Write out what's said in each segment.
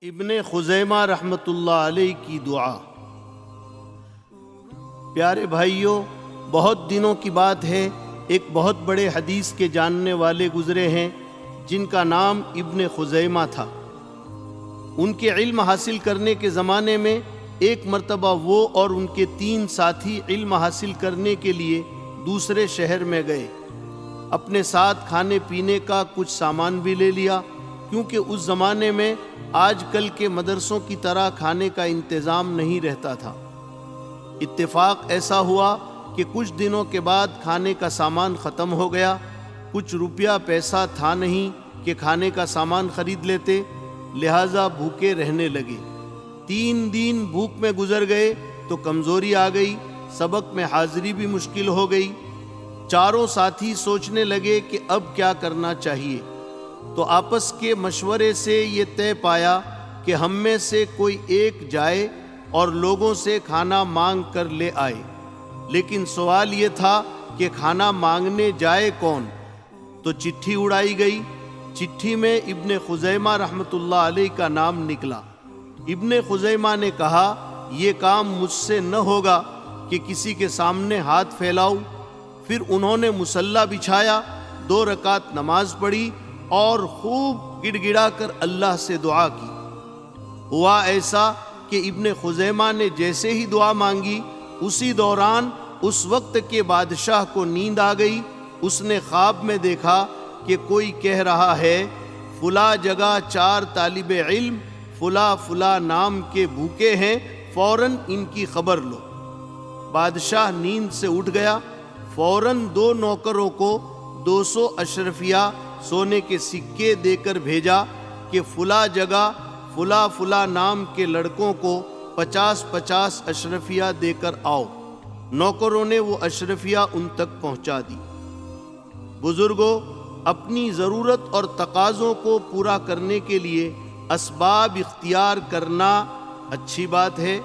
ابن خزیمہ رحمۃ اللہ علیہ کی دعا۔ پیارے بھائیوں، بہت دنوں کی بات ہے، ایک بہت بڑے حدیث کے جاننے والے گزرے ہیں جن کا نام ابن خزیمہ تھا۔ ان کے علم حاصل کرنے کے زمانے میں ایک مرتبہ وہ اور ان کے 3 ساتھی علم حاصل کرنے کے لیے دوسرے شہر میں گئے۔ اپنے ساتھ کھانے پینے کا کچھ سامان بھی لے لیا، کیونکہ اس زمانے میں آج کل کے مدرسوں کی طرح کھانے کا انتظام نہیں رہتا تھا۔ اتفاق ایسا ہوا کہ کچھ دنوں کے بعد کھانے کا سامان ختم ہو گیا۔ کچھ روپیہ پیسہ تھا نہیں کہ کھانے کا سامان خرید لیتے، لہٰذا بھوکے رہنے لگے۔ 3 دن بھوک میں گزر گئے تو کمزوری آ گئی، سبق میں حاضری بھی مشکل ہو گئی۔ چاروں ساتھی سوچنے لگے کہ اب کیا کرنا چاہیے، تو آپس کے مشورے سے یہ طے پایا کہ ہم میں سے کوئی ایک جائے اور لوگوں سے کھانا مانگ کر لے آئے۔ لیکن سوال یہ تھا کہ کھانا مانگنے جائے کون؟ تو چٹھی اڑائی گئی۔ چٹھی میں ابن خزیمہ رحمۃ اللہ علیہ کا نام نکلا۔ ابن خزیمہ نے کہا، یہ کام مجھ سے نہ ہوگا کہ کسی کے سامنے ہاتھ پھیلاؤں۔ پھر انہوں نے مصلی بچھایا، 2 رکعت نماز پڑھی اور خوب گڑ گڑا کر اللہ سے دعا کی۔ ہوا ایسا کہ ابن خزیمہ نے جیسے ہی دعا مانگی، اسی دوران اس وقت کے بادشاہ کو نیند آ گئی۔ اس نے خواب میں دیکھا کہ کوئی کہہ رہا ہے، فلاں جگہ 4 طالب علم فلاں فلاں نام کے بھوکے ہیں، فوراً ان کی خبر لو۔ بادشاہ نیند سے اٹھ گیا، فوراً 2 نوکروں کو 200 اشرفیہ سونے کے سکے دے کر بھیجا کہ فلاں جگہ فلاں فلاں نام کے لڑکوں کو 50 اشرفیہ دے کر آؤ۔ نوکروں نے وہ اشرفیہ ان تک پہنچا دی۔ بزرگوں، اپنی ضرورت اور تقاضوں کو پورا کرنے کے لیے اسباب اختیار کرنا اچھی بات ہے،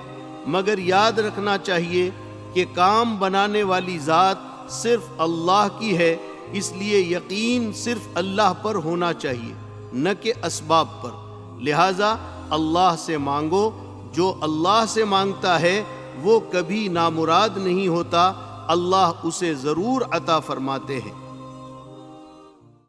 مگر یاد رکھنا چاہیے کہ کام بنانے والی ذات صرف اللہ کی ہے، اس لیے یقین صرف اللہ پر ہونا چاہیے، نہ کہ اسباب پر۔ لہٰذا اللہ سے مانگو، جو اللہ سے مانگتا ہے وہ کبھی نامراد نہیں ہوتا، اللہ اسے ضرور عطا فرماتے ہیں۔